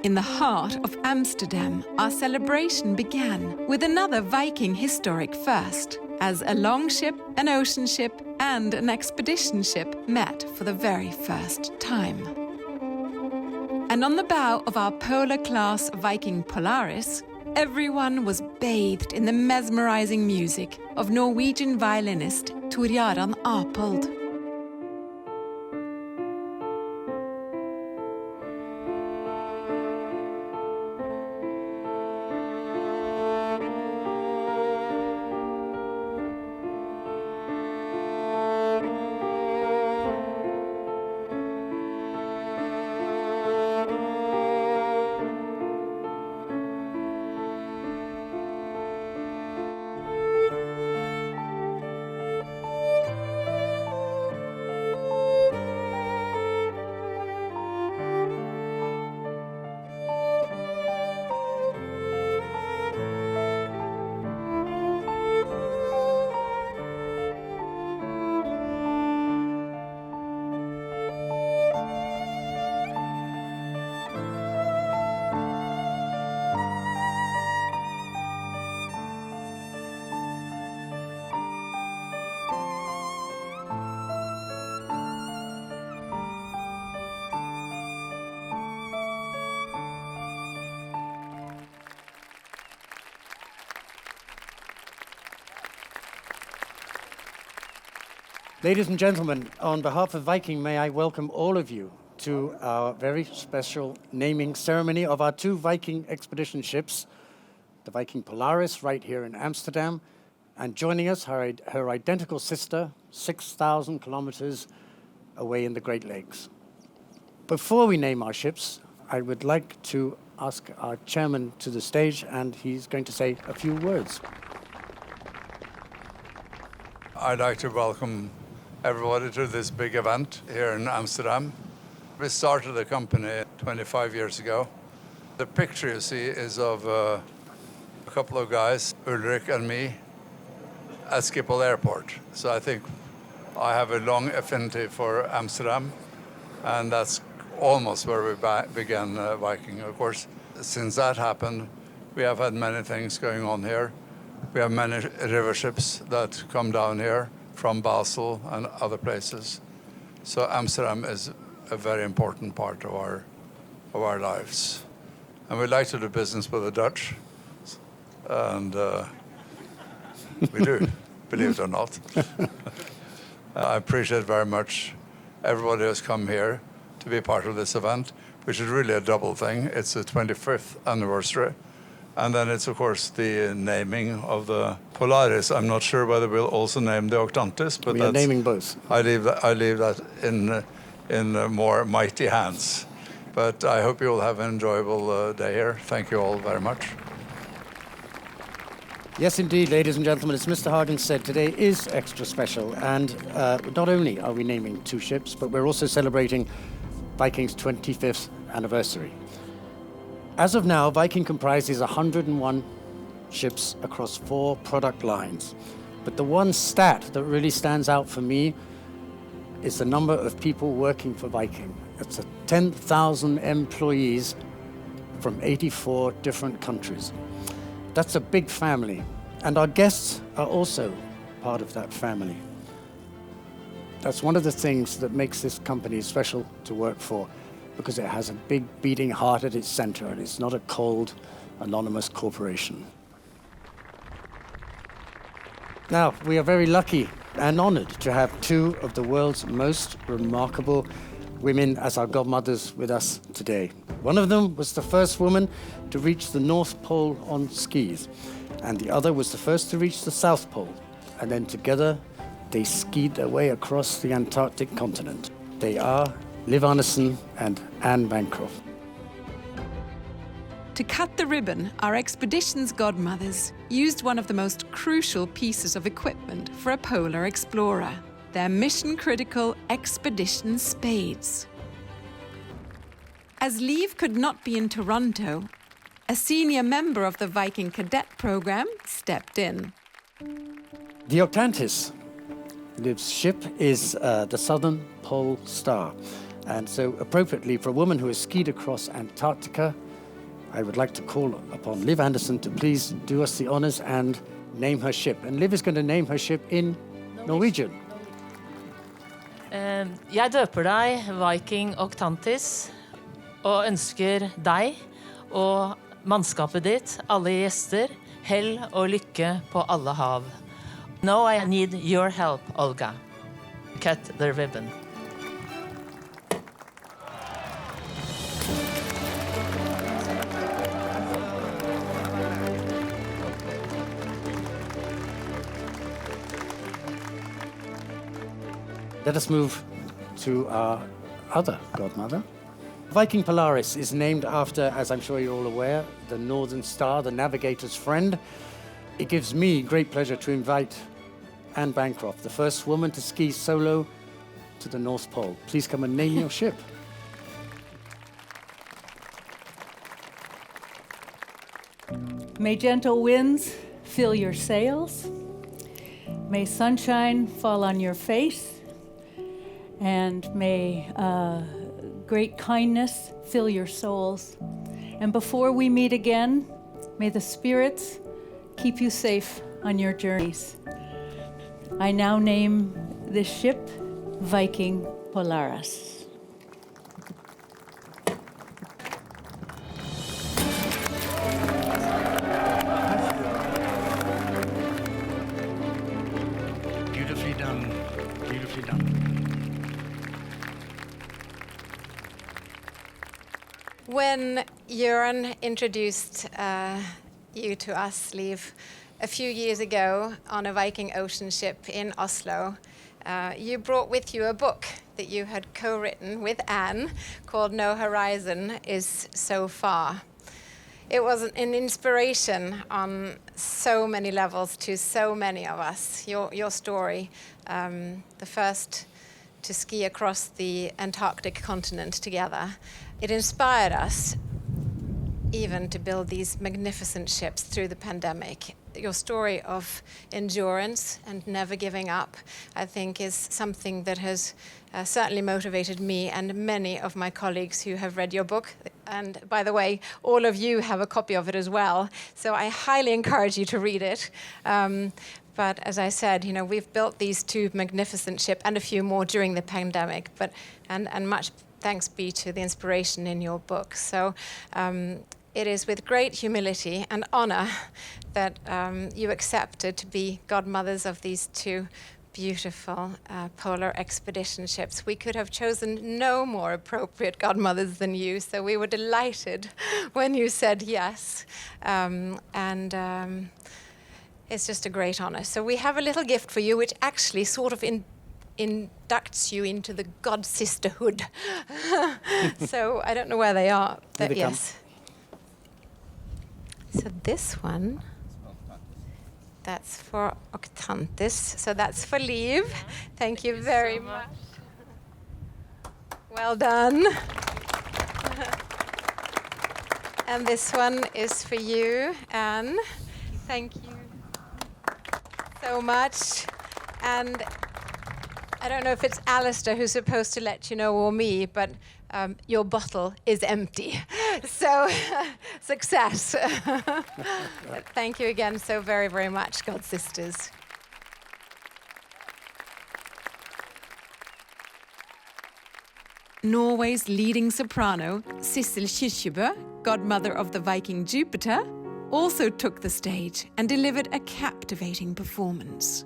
in the heart of Amsterdam, our celebration began with another Viking historic first, as a longship, an ocean ship, and an expedition ship met for the very first time. And on the bow of our polar-class Viking Polaris, everyone was bathed in the mesmerizing music of Norwegian violinist Tor Appold. Ladies and gentlemen, on behalf of Viking, may I welcome all of you to our very special naming ceremony of our two Viking expedition ships, the Viking Polaris right here in Amsterdam, and joining us, her identical sister, 6,000 kilometers away in the Great Lakes. Before we name our ships, I would like to ask our chairman to the stage, and he's going to say a few words. I'd like to welcome everybody to this big event here in Amsterdam. We started the company 25 years ago. The picture you see is of a couple of guys, Ulrik and me, at Schiphol Airport. So I think I have a long affinity for Amsterdam, and that's almost where we began Viking. Of course, since that happened, we have had many things going on here. We have many river ships that come down here from Basel and other places. So Amsterdam is a very important part of our lives. And we like to do business with the Dutch. And we do, believe it or not. I appreciate very much everybody who's come here to be part of this event, which is really a double thing. It's the 25th anniversary. And then it's, of course, the naming of the Polaris. I'm not sure whether we'll also name the Octantis, but we are naming both. I leave that in more mighty hands. But I hope you all have an enjoyable day here. Thank you all very much. Yes, indeed, ladies and gentlemen, as Mr. Hagen said, today is extra special. And not only are we naming two ships, but we're also celebrating Viking's 25th anniversary. As of now, Viking comprises 101 ships across 4 product lines. But the one stat that really stands out for me is the number of people working for Viking. It's 10,000 employees from 84 different countries. That's a big family, and our guests are also part of that family. That's one of the things that makes this company special to work for, because it has a big beating heart at its center, and it's not a cold, anonymous corporation. Now, we are very lucky and honored to have two of the world's most remarkable women as our godmothers with us today. One of them was the first woman to reach the North Pole on skis, and the other was the first to reach the South Pole. And then together, they skied their way across the Antarctic continent. They are Liv Arnesen and Anne Bancroft. To cut the ribbon, our expedition's godmothers used one of the most crucial pieces of equipment for a polar explorer, their mission-critical expedition spades. As Liv could not be in Toronto, a senior member of the Viking cadet program stepped in. The Octantis, Liv's ship, is the Southern Pole Star. And so appropriately for a woman who has skied across Antarctica, I would like to call upon Liv Andersen to please do us the honors and name her ship. And Liv is going to name her ship in Norwegian. Jeg døper deg Viking Octantis og ønsker deg og mannskapet ditt, alle gjester, hell og lykke på alle hav. Now I need your help, Olga. Cut the ribbon. Let us move to our other godmother. Viking Polaris is named after, as I'm sure you're all aware, the Northern Star, the navigator's friend. It gives me great pleasure to invite Anne Bancroft, the first woman to ski solo to the North Pole. Please come and name your ship. May gentle winds fill your sails. May sunshine fall on your face. And may great kindness fill your souls. And before we meet again, may the spirits keep you safe on your journeys. I now name this ship Viking Polaris. Beautifully done, beautifully done. When Göran introduced you to us, Liv, a few years ago on a Viking ocean ship in Oslo, you brought with you a book that you had co-written with Anne called No Horizon Is So Far. It was an inspiration on so many levels to so many of us. Your story, the first to ski across the Antarctic continent together, it inspired us even to build these magnificent ships through the pandemic. Your story of endurance and never giving up, I think, is something that has certainly motivated me and many of my colleagues who have read your book. And by the way, all of you have a copy of it as well. So I highly encourage you to read it. But as I said, you know, we've built these two magnificent ships and a few more during the pandemic. And much thanks be to the inspiration in your book. So it is with great humility and honor that you accepted to be godmothers of these two beautiful polar expedition ships. We could have chosen no more appropriate godmothers than you, so we were delighted when you said yes. It's just a great honor. So we have a little gift for you, which actually sort of inducts you into the god sisterhood. So I don't know where they are, but yes. So this one, that's for Octantis. So that's for Liv. Thank you very much. Well done. And this one is for you, Anne. Thank you so much. And I don't know if it's Alistair who's supposed to let you know, or me, but your bottle is empty. So, success. Thank you again so very, very much, God Sisters. Norway's leading soprano, Sissel Kyrkjebø, godmother of the Viking Jupiter, also took the stage and delivered a captivating performance.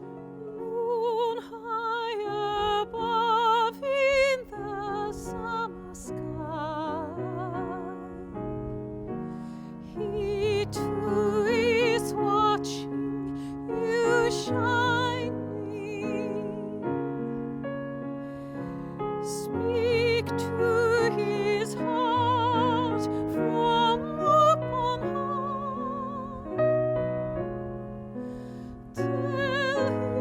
Tell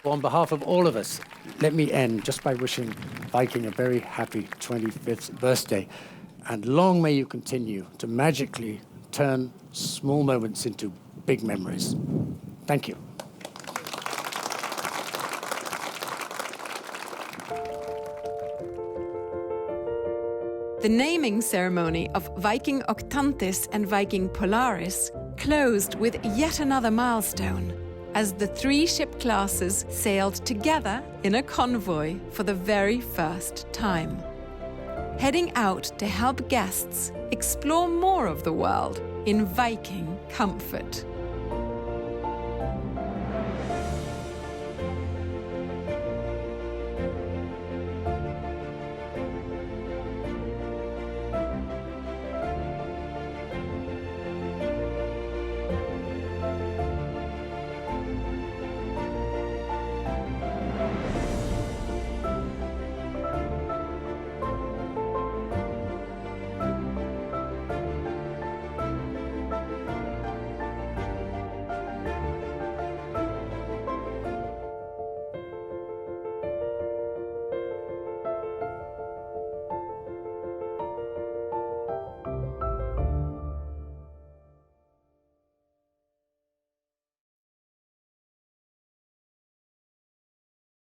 On behalf of all of us, let me end just by wishing Viking a very happy 25th birthday. And long may you continue to magically turn small moments into big memories. Thank you. The naming ceremony of Viking Octantis and Viking Polaris closed with yet another milestone, as the three ship classes sailed together in a convoy for the very first time, heading out to help guests explore more of the world in Viking comfort.